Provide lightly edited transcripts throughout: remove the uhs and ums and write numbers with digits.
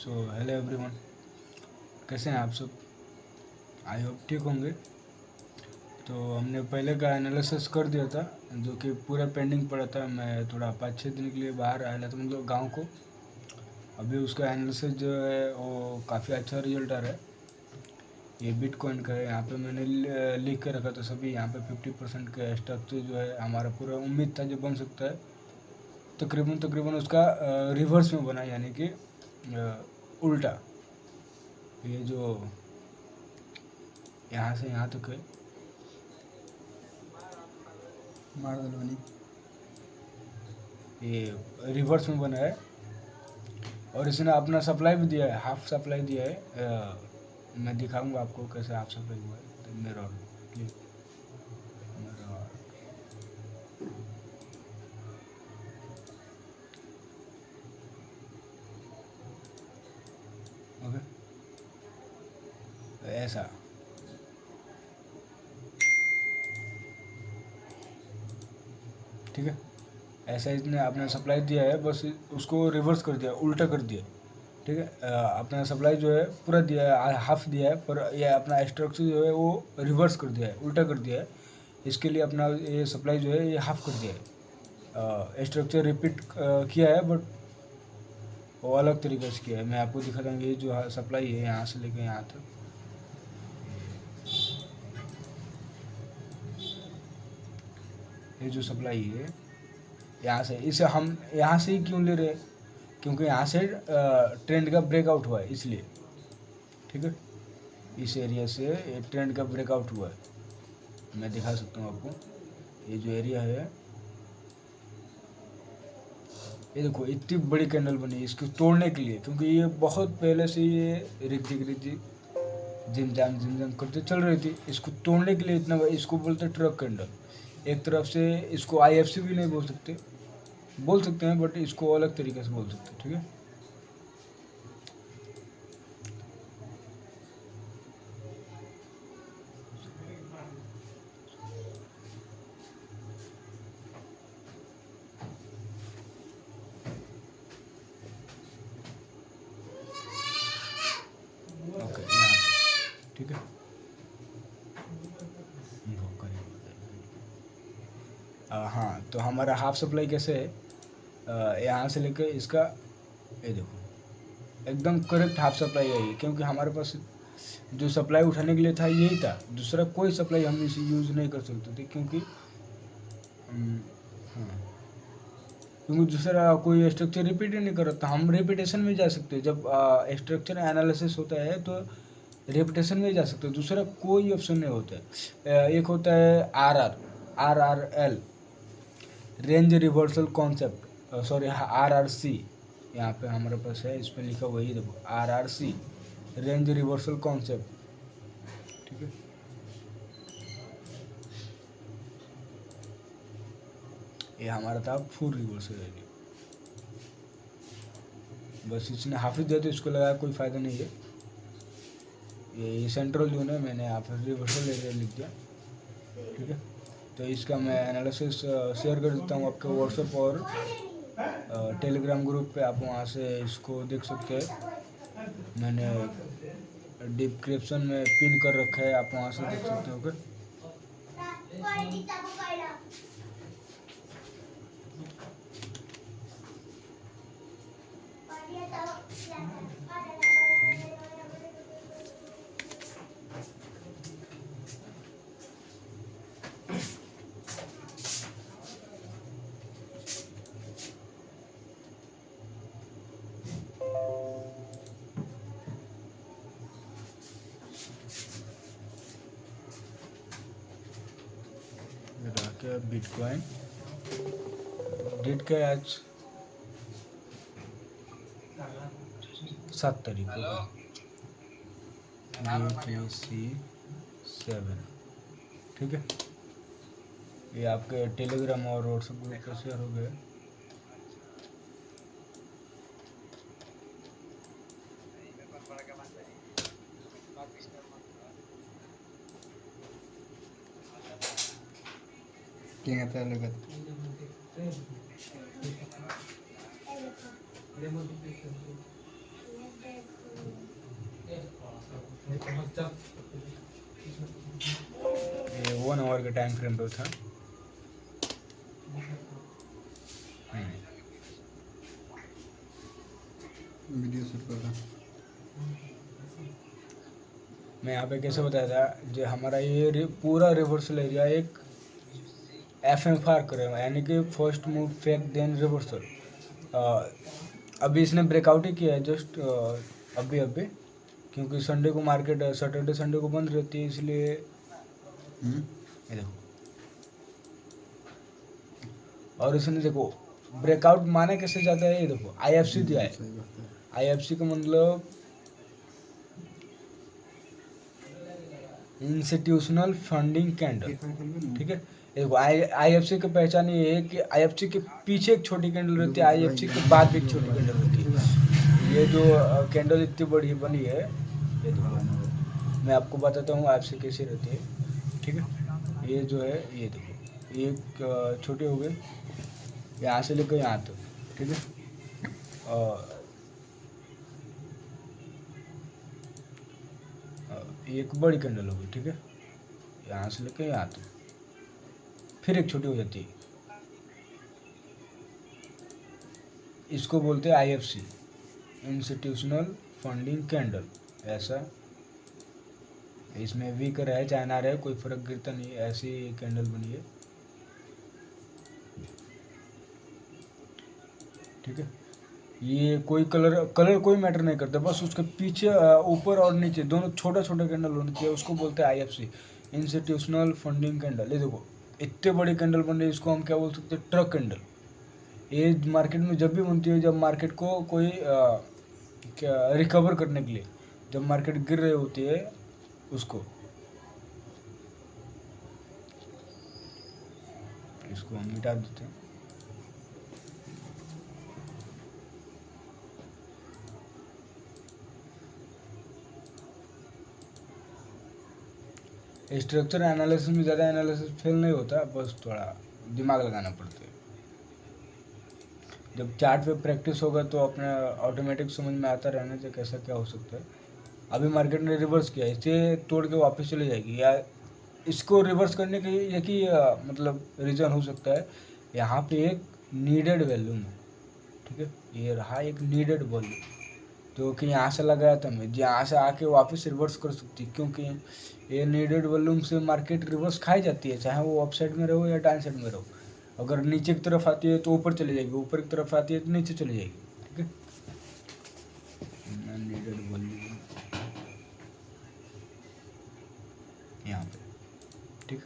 So hello everyone, कैसे हैं आप सब? आई होप ठीक होंगे। तो हमने पहले का एनालिसिस कर दिया था, जो कि पूरा पेंडिंग पड़ा था। मैं थोड़ा 5-6 दिन के लिए बाहर आया था, मतलब गांव को। अभी उसका एनालिसिस जो है वो काफ़ी अच्छा रिजल्ट आ रहा है। ये बिटकॉइन का है। यहाँ पे मैंने लिख के रखा था सभी। यहाँ पे 50% का स्ट्रक्चर जो है हमारा पूरा उम्मीद था जो बन सकता है, तकरीबन तकरीबन उसका रिवर्स में बना, यानी कि उल्टा। ये जो यहाँ से यहाँ तक है, मार्दलवानी, ये रिवर्स में बना है। और इसने अपना सप्लाई भी दिया है, हाफ सप्लाई दिया है। मैं दिखाऊंगा आपको कैसे हाफ सप्लाई हुआ है। तो मेरा ओके, ऐसा। ठीक है, ऐसा इसने अपना सप्लाई दिया है, बस उसको रिवर्स कर दिया, उल्टा कर दिया। ठीक है, अपना सप्लाई जो है पूरा दिया है, हाफ दिया है, पर ये अपना स्ट्रक्चर जो है वो रिवर्स कर दिया है, उल्टा कर दिया है। इसके लिए अपना ये सप्लाई जो है ये हाफ कर दिया है। स्ट्रक्चर रिपीट किया है, बट वो अलग तरीके से किया है। मैं आपको दिखा दूँगा। ये जो सप्लाई है यहाँ से लेकर यहाँ तक, ये जो सप्लाई है यहाँ से, इसे हम यहाँ से ही क्यों ले रहे हैं? क्योंकि यहाँ से ट्रेंड का ब्रेकआउट हुआ है, इसलिए। ठीक है, इस एरिया से ये ट्रेंड का ब्रेकआउट हुआ है। मैं दिखा सकता हूँ आपको। ये जो एरिया है, ये देखो इतनी बड़ी कैंडल बनी है इसको तोड़ने के लिए, क्योंकि ये बहुत पहले से ये रिद्धिक जिम जाम करते चल रही थी। इसको तोड़ने के लिए इतना इसको बोलते ट्रक कैंडल। एक तरफ से इसको IFC भी नहीं बोल सकते हैं, बट इसको अलग तरीके से बोल सकते हैं। ठीक है, ओके, यहाँ से। ठीक है, हाँ, तो हमारा हाफ सप्लाई कैसे है? यहाँ से लेकर इसका, ये देखो एकदम करेक्ट हाफ सप्लाई है ये, क्योंकि हमारे पास जो सप्लाई उठाने के लिए था यही था। दूसरा कोई सप्लाई हम इसे यूज़ नहीं कर सकते थे, क्योंकि हाँ, क्योंकि दूसरा कोई स्ट्रक्चर रिपीट ही नहीं कर रहा था। हम रेपिटेशन में जा सकते हैं जब स्ट्रक्चर एनालिसिस होता है, तो रेपिटेशन में जा सकते हैं। दूसरा कोई ऑप्शन नहीं होता है। एक होता है RRL, range reversal concept, sorry RRC। यहाँ पे हमारे पास है, इस पर लिखा हुआ ही देखो, RRC, रेंज रिवर्सल कॉन्सेप्ट। ठीक है, ये हमारा था फुल रिवर्सल एरिया। बस इसने हाफिज दिया तो इसको लगा कोई फ़ायदा नहीं है। ये सेंट्रल जोन है, मैंने यहाँ पर रिवर्सल एरिया लिख दिया। ठीक है, तो इसका मैं एनालिसिस शेयर कर देता हूँ आपके व्हाट्सएप और टेलीग्राम ग्रुप पे। आप वहाँ से इसको देख सकते हैं। मैंने डिस्क्रिप्शन में पिन कर रखा है, आप वहाँ से देख सकते हो। ओके, क्या बिटकॉइन डेट का है आज 7 तारीख को, BTC7। ठीक है, ये आपके टेलीग्राम और व्हाट्सएप ग्रुप पर शेयर हो गया। क्या आता है लगत? ये 1 आवर का टाइम फ्रेम पे था। वीडियो शूट कर रहा। मैं यहाँ पे कैसे बताया था, जो हमारा ये पूरा रिवर्सल एरिया एक FMFR करेगा, यानी कि first move fake then reversal. अभी इसने ब्रेकआउट ही किया है जस्ट अभी अभी, क्योंकि संडे को मार्केट सैटरडे संडे को बंद रहती है, इसलिए ये देखो। और इसने देखो ब्रेकआउट माने कैसे जाता है, ये देखो IFC दिया है। सही बात है। IFC का मतलब इंस्टीट्यूशनल फंडिंग कैंडल, ठीक है। देखो IFC की पहचान ये है कि IFC के पीछे एक छोटी कैंडल रहती है, IFC के बाद भी एक छोटी कैंडल रहती है। ये जो कैंडल इतनी बड़ी बनी है, ये देखो मैं आपको बताता हूँ IFC कैसी रहती है, ठीक है। ये जो है ये देखो, एक छोटी हो गई यहाँ से लेकर यहाँ तक, ठीक है। एक बड़ी कैंडल होगी, ठीक है, यहाँ से लेकर यहाँ तक, फिर एक छोटी हो जाती है। इसको बोलते हैं IFC, इंस्टीट्यूशनल फंडिंग कैंडल। ऐसा इसमें वीक रहे चाहे ना रहे कोई फर्क गिरता नहीं, ऐसी कैंडल बनी है, ठीक है। ये कोई कलर कोई मैटर नहीं करता, बस उसके पीछे ऊपर और नीचे दोनों छोटा छोटा कैंडल होना चाहिए, उसको बोलते हैं IFC, इंस्टीट्यूशनल फंडिंग कैंडल। ये देखो इतने बड़ी कैंडल बन रही है, इसको हम क्या बोल सकते हैं, ट्रक कैंडल। ये मार्केट में जब भी बनती है जब मार्केट को कोई क्या रिकवर करने के लिए, जब मार्केट गिर रही होती है उसको। इसको हम मिटा देते हैं। स्ट्रक्चर एनालिसिस में ज़्यादा एनालिसिस फेल नहीं होता, बस थोड़ा दिमाग लगाना पड़ता है। जब चार्ट पे प्रैक्टिस होगा तो अपने ऑटोमेटिक समझ में आता रहने से कैसा क्या हो सकता है। अभी मार्केट ने रिवर्स किया, इसे तोड़ के वापस चली जाएगी, या इसको रिवर्स करने के एक ही मतलब रीज़न हो सकता है, यहाँ पे एक नीडेड वैल्यूम है, ठीक है। ये रहा एक नीडेड वैल्यू, जो कि यहाँ से लगाया था मैं, यहाँ से आके वापस रिवर्स कर सकती है, क्योंकि ये नीडेड वॉल्यूम से मार्केट रिवर्स खाई जाती है, चाहे वो अप साइड में रहो या डाउन साइड में रहो। अगर नीचे की तरफ आती है तो ऊपर चली जाएगी, ऊपर की तरफ आती है तो नीचे चली जाएगी, ठीक है। नीडेड वॉल्यूम यहाँ पे, ठीक।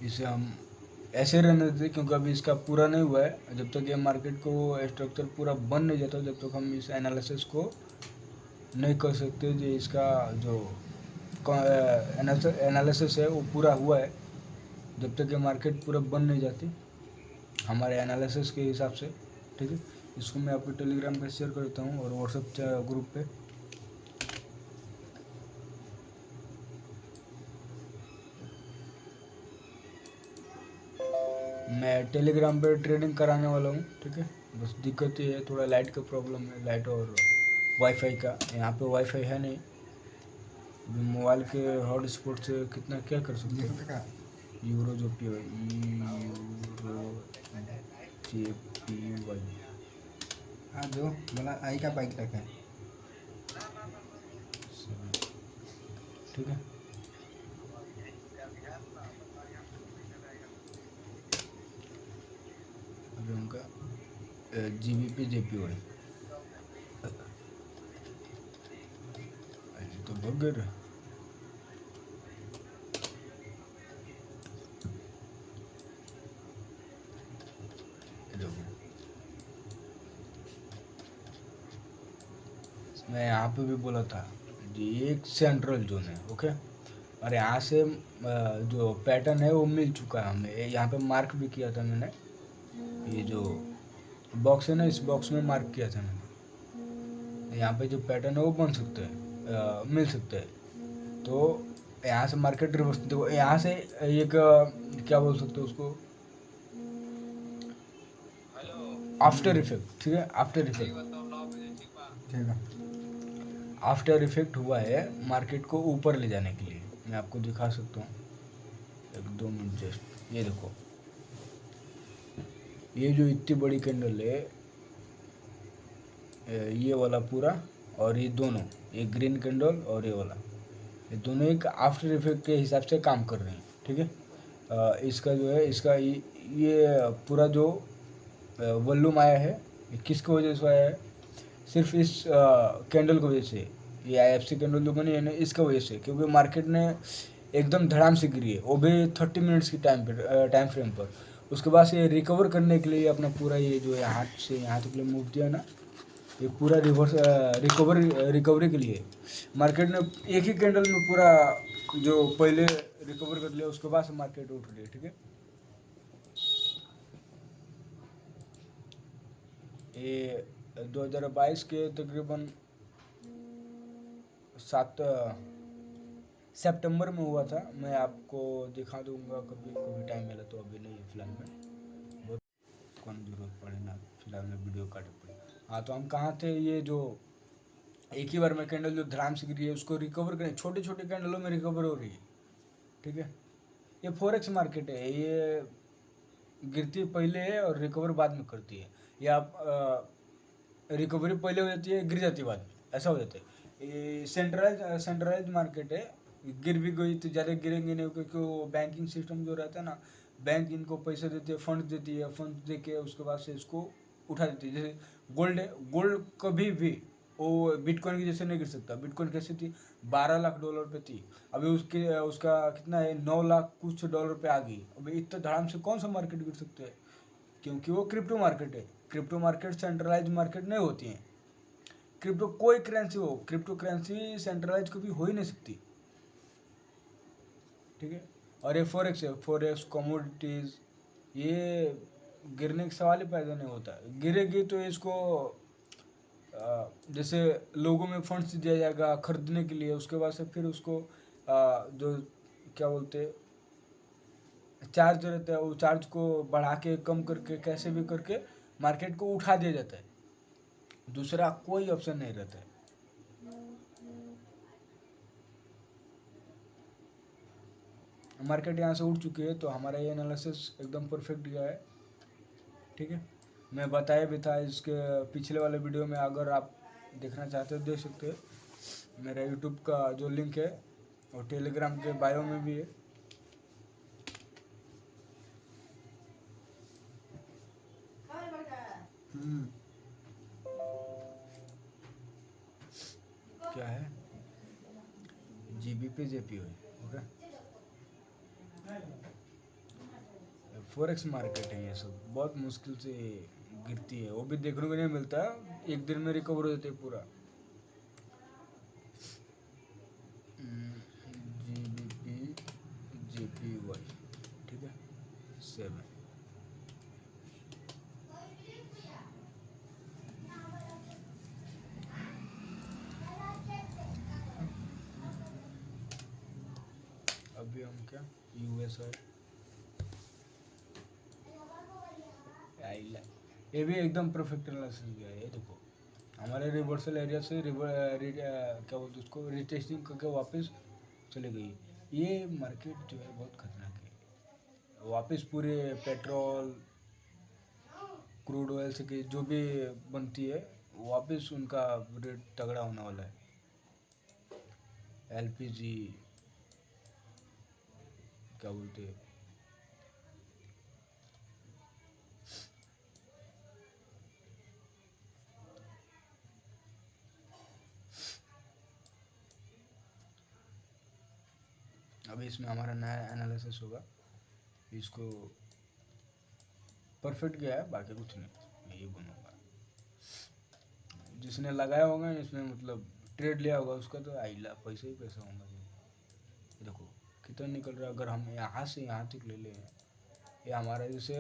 इसे हम ऐसे रहने देते क्योंकि अभी इसका पूरा नहीं हुआ है। जब तक ये मार्केट को स्ट्रक्चर पूरा बन नहीं जाता, जब तक हम इस एनालिसिस को नहीं कर सकते जो इसका जो एनालिसिस है वो पूरा हुआ है। जब तक ये मार्केट पूरा बन नहीं जाती हमारे एनालिसिस के हिसाब से, ठीक है। इसको मैं आपको टेलीग्राम पे शेयर करता हूँ और व्हाट्सएप ग्रुप पे। मैं टेलीग्राम पे ट्रेडिंग कराने वाला हूँ, ठीक है। बस दिक्कत ये है थोड़ा लाइट का प्रॉब्लम है, लाइट और वाईफाई का। यहाँ पे वाईफाई है नहीं, मोबाइल के हॉटस्पॉट से कितना क्या कर सकते हैं। यूरो जो पी यूरो JPY, हाँ जो बोला आई का बाइक रखा है, ठीक है। अभी उनका GBP JPY तो बगैर मैं यहाँ पे भी बोला था ये एक सेंट्रल जोन है, ओके। और यहाँ से जो पैटर्न है वो मिल चुका है हमें, यहाँ पे मार्क भी किया था मैंने। ये जो बॉक्स है ना, इस बॉक्स में मार्क किया था मैंने। यहाँ पे जो पैटर्न है वो बन सकता है, मिल सकता है। तो यहाँ से मार्केट रिवर्स, देखो यहाँ से एक क्या बोल सकते हो उसको, आफ्टर इफेक्ट, ठीक है। आफ्टर इफेक्ट ठीक है। आफ्टर इफेक्ट हुआ है मार्केट को ऊपर ले जाने के लिए। मैं आपको दिखा सकता हूँ, एक दो मिनट जस्ट। ये देखो, ये जो इतनी बड़ी कैंडल है, ये वाला पूरा, और ये दोनों, ये ग्रीन कैंडल और ये वाला, ये दोनों एक आफ्टर इफेक्ट के हिसाब से काम कर रहे हैं। ठीक है, इसका जो है, इसका ये पूरा जो वॉल्यूम आया है, ये किसकी वजह से आया है? सिर्फ इस कैंडल की वजह से। ये IFC कैंडल जो बनी है ना, इसकी वजह से, क्योंकि मार्केट ने एकदम धड़ाम से गिरी है, वो भी 30 मिनट्स की टाइम फ्रेम पर। उसके बाद से रिकवर करने के लिए अपना पूरा ये जो है हाथ से यहाँ तक लिए मूव दिया ना, ये पूरा रिकवरी के लिए मार्केट ने एक ही कैंडल में पूरा जो पहले रिकवर कर लिया, उसके बाद से मार्केट उठ रही है। ठीक है, ये 2022 के तकरीबन 7 सितंबर में हुआ था। मैं आपको दिखा दूंगा कभी कभी टाइम मिला तो, अभी नहीं है फिलहाल में, बहुत कौन जरूरत पड़े ना, फिलहाल में वीडियो काट पड़े। हाँ, तो हम कहाँ थे? ये जो एक ही बार में कैंडल जो धड़ाम से गिरी है, उसको रिकवर करें, छोटे छोटे कैंडलों में रिकवर हो रही है। ठीक है, ये फॉरेक्स मार्केट है, ये गिरती पहले है और रिकवर बाद में करती है। या आप रिकवरी पहले हो जाती है, गिर जाती है बाद में, ऐसा हो जाता है। ये सेंट्रलाइज मार्केट है, गिर भी गई तो ज़्यादा गिरेंगे नहीं, क्योंकि वो बैंकिंग सिस्टम जो रहता है ना, बैंक इनको पैसे देती है, फंड देती है, फंड दे के उसके बाद से इसको उठा देती है। जैसे गोल्ड है, गोल्ड कभी भी वो बिटकॉइन की जैसे नहीं गिर सकता। बिटकॉइन कैसी थी? $12 लाख पे थी, अभी उसका कितना है, 9 लाख कुछ डॉलर पे आ गई। अभी इतना धड़ाम से कौन सा मार्केट गिर सकता है? क्योंकि वो क्रिप्टो मार्केट है। क्रिप्टो मार्केट सेंट्रलाइज मार्केट नहीं होती है। क्रिप्टो कोई करेंसी हो, क्रिप्टो करेंसी सेंट्रलाइज कभी हो ही नहीं सकती। ठीक है, और ये फॉरेक्स है, फॉरेक्स कमोडिटीज, ये गिरने का सवाल ही पैदा नहीं होता। गिरेगी तो इसको जैसे लोगों में फंड्स दिया जाएगा खरीदने के लिए, उसके बाद से फिर उसको जो क्या बोलते चार्ज रहता है, वो चार्ज को बढ़ा के कम करके कैसे भी करके मार्केट को उठा दिया जाता है। दूसरा कोई ऑप्शन नहीं रहता है। मार्केट यहाँ से उठ चुकी है, तो हमारा ये एनालिसिस एकदम परफेक्ट गया है। ठीक है, मैं बताया भी था इसके पिछले वाले वीडियो में, अगर आप देखना चाहते हो देख सकते हो। मेरा यूट्यूब का जो लिंक है और टेलीग्राम के बायो में भी है। क्या है? GBP JPY। Okay, forex market है, ये सब बहुत मुश्किल से गिरती है, वो भी देखने को नहीं मिलता, एक दिन में रिकवर हो जाती है पूरा। GBP JPY, ठीक है, 7। अभी हम क्या USR, ये भी एकदम परफेक्ट एनालिसिस गया है। ये देखो, हमारे रिवर्सल एरिया से क्या बोलते उसको, रिटेस्टिंग करके वापस चले गई। ये मार्केट जो है बहुत खतरनाक है। वापस पूरे पेट्रोल क्रूड ऑयल से की जो भी बनती है, वापस उनका रेट तगड़ा होने वाला है। LPG क्या बोलते हैं, अभी इसमें हमारा नया एनालिसिस होगा, इसको परफेक्ट गया है, बाकी कुछ नहीं, मैं ये बनूँगा। जिसने लगाया होगा इसमें, मतलब ट्रेड लिया होगा, उसका तो आइला पैसा ही पैसा होगा। ये देखो कितना निकल रहा है। अगर हम यहाँ से यहाँ तक ले लें, ये हमारा जैसे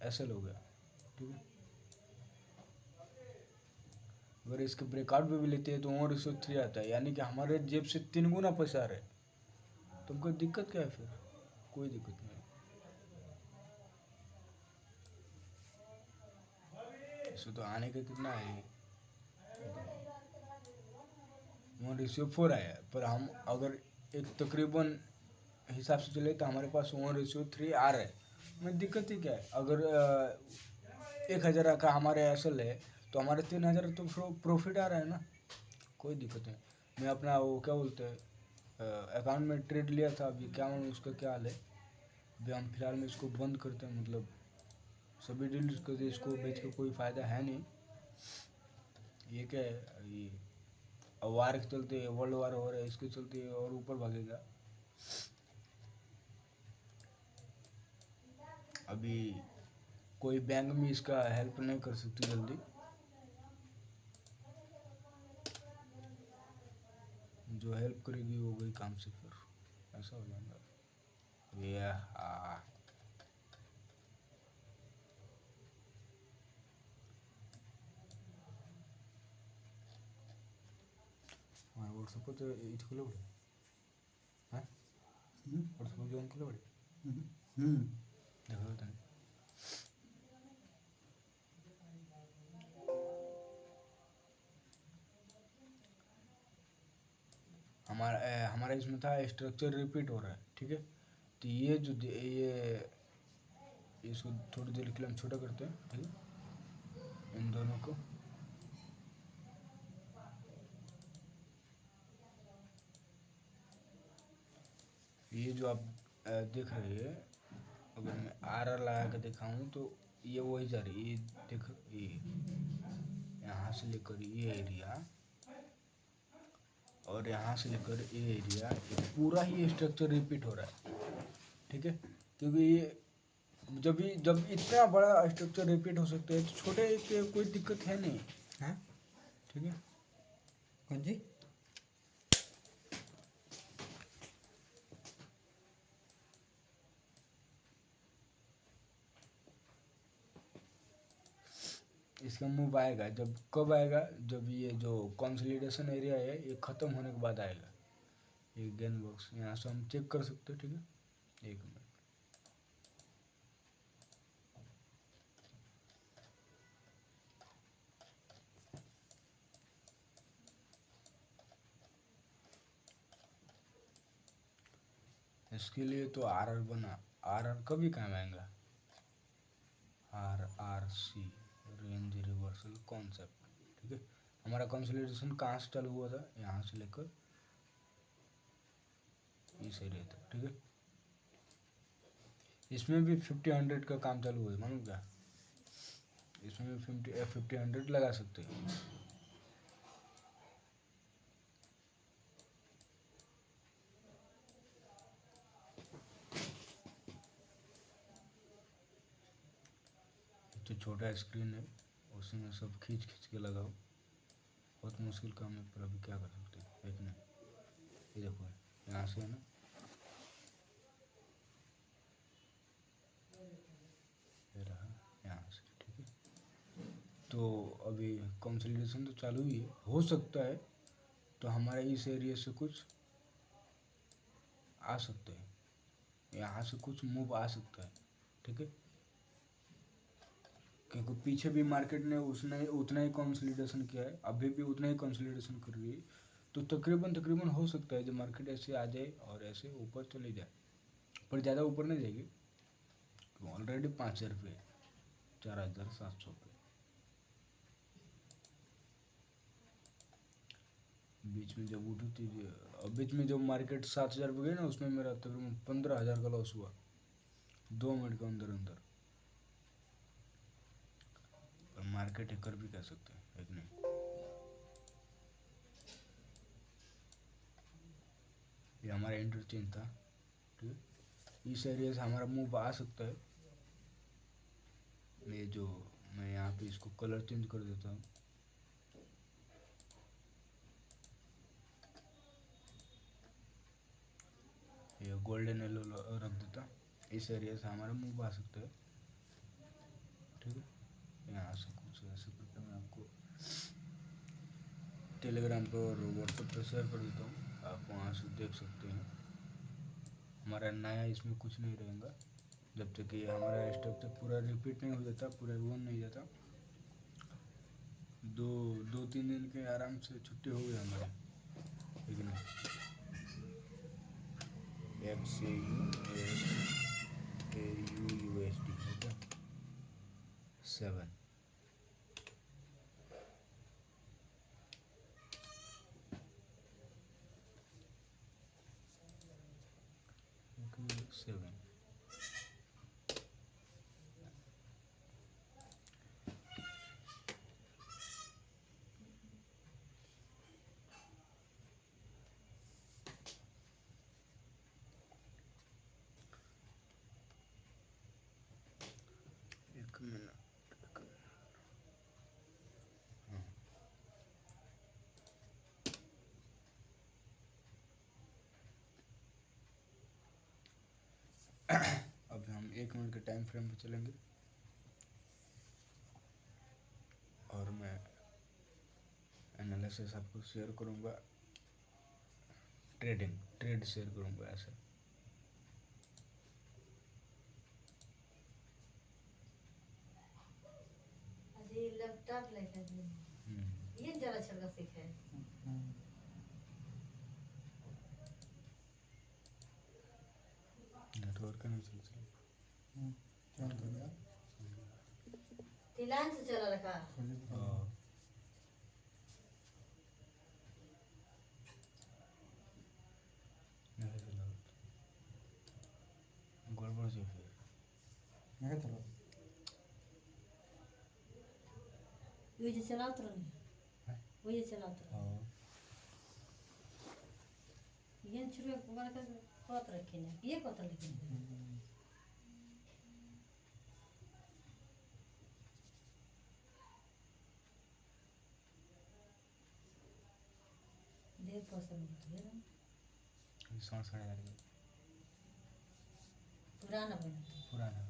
ऐसे हो गया। ठीक है, अगर इसके ब्रेकआउट भी लेते हैं तो और 103 आता है, यानी कि हमारे जेब से 3 गुना पैसा आ रहा है। तुमको दिक्कत क्या है फिर? कोई दिक्कत नहीं है। इससे तो आने का कितना है, 1:4 आया है, पर हम अगर एक तकरीबन हिसाब से चले तो हमारे पास 1:3 आ रहा है। में दिक्कत ही क्या है, अगर 1,000 का हमारे असल है तो हमारे 3,000 तो प्रॉफिट आ रहा है ना, कोई दिक्कत नहीं। मैं अपना वो क्या बोलते हैं अकाउंट में ट्रेड लिया था, अभी क्या मालूम उसका क्या हाल है। अभी हम फिलहाल में इसको बंद करते हैं, मतलब सभी डील्स करते, इसको बेच के कोई फ़ायदा है नहीं। ये क्या है, ये वार के चलते वर्ल्ड वार हो रहा है, इसके चलते और ऊपर भागेगा। अभी कोई बैंक भी इसका हेल्प नहीं कर सकती जल्दी, जो हेल्प करेगी वो गई काम से, फिर ऐसा हो जाएगा। ये व्हाट्सएप तो इट खुले पड़े हैं, व्हाट्सएप जॉइन खुले पड़े देखो तो नहीं। हमारा इसमें था स्ट्रक्चर रिपीट हो रहा है, ठीक है। तो ये जो ये इसको थोड़ी देर के लिए हम छोटा करते हैं, ठीक है, इन दोनों को। ये जो आप देख रहे हैं, अगर मैं आर लगा के दिखाऊं तो ये वही जा रही है, ये देखो, ये यहाँ से लेकर ये एरिया और यहाँ से लेकर ये एरिया, ये पूरा ही स्ट्रक्चर रिपीट हो रहा है, ठीक है। क्योंकि ये जब इतना बड़ा स्ट्रक्चर रिपीट हो सकता है तो छोटे के कोई दिक्कत है नहीं, हाँ ठीक है। कौन जी? इसका मूव आएगा, जब कब आएगा, जब ये जो कंसोलिडेशन एरिया है ये ख़त्म होने के बाद आएगा। ये गेन बॉक्स यहाँ से हम चेक कर सकते हैं, ठीक है। एक मिनट, इसके लिए तो आर बना, आर कभी काम आएगा, RRC रेंज रिवर्सल कॉन्सेप्ट, ठीक है। हमारा कंसोलिडेशन कहाँ से चालू हुआ था, यहाँ से लेकर इस एरिया तक, ठीक है। इसमें भी 50-100 का काम चालू हुआ है, मालूम क्या, इसमें भी 50-100 लगा सकते हैं। तो छोटा स्क्रीन है, उसमें सब खींच खींच के लगाओ, बहुत मुश्किल काम है, पर अभी क्या कर सकते हैं। एक मिनट, ये देखो यहाँ से है ना, ये रहा यहाँ से, ठीक है। तो अभी कंसोलिडेशन तो चालू ही है, हो सकता है तो हमारे इस एरिया से कुछ आ सकते हैं, यहाँ से कुछ मूव आ सकता है, ठीक है। क्योंकि पीछे भी मार्केट ने उसने उतना ही कंसोलिडेशन किया है, अभी भी उतना ही कंसोलिडेशन कर रही है। तो तकरीबन हो सकता है जो मार्केट ऐसे आ जाए और ऐसे ऊपर चली जाए, पर ज़्यादा ऊपर नहीं जाएगी। ऑलरेडी 5,000 पे, 4,700 पे, बीच में जब उठी थी, बीच में जब मार्केट 7,000 पे गई ना, उसमें मेरा तकरीबन 15,000 का लॉस हुआ 2 मिनट के अंदर अंदर। पर मार्केट हैकर भी कह सकते हैं, एक नहीं। ये हमारा इंटरचेंज था, ठीक है। इस एरिया से हमारा मूव आ सकता है। मैं यहाँ पे इसको कलर चेंज कर देता हूँ, ये गोल्डन येलो रख देता। इस एरिया से हमारा मूव आ सकता है, ठीक है। यहाँ से कुछ ऐसे करके मैं आपको टेलीग्राम पर और व्हाट्सएप पर शेयर कर देता हूँ, आप वहाँ से देख सकते हैं। हमारा नया इसमें कुछ नहीं रहेगा जब तक ये हमारा स्ट्रक्चर पूरा रिपीट नहीं हो जाता, पूरा वन नहीं जाता। 2-3 दिन के आराम से छुट्टी हो गई हमारी। इग्नो XAUSD ओके 7 7 एक मिनट हाँ अब हम 1 मिनट के टाइम फ्रेम पे चलेंगे और मैं एनालिसिस आपको शेयर करूँगा ट्रेड शेयर करूँगा ऐसे अरे लैपटॉप लेके ये जरा छोड़ सीखे नेटवर्क नहीं चल चालू कर दिया तिलान से चला रखा नहीं चला गड़बड़ से फिर मैं चलो ये जे चलाओ तो नहीं हैं? वो ये चलाओ तो हाँ ये शुरू कर कोत रखे ना ये कोत लिखे देर पसंद है ना 7,500 पुराना बना पुराना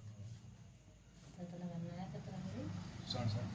तो लगा नया का तो लगा 67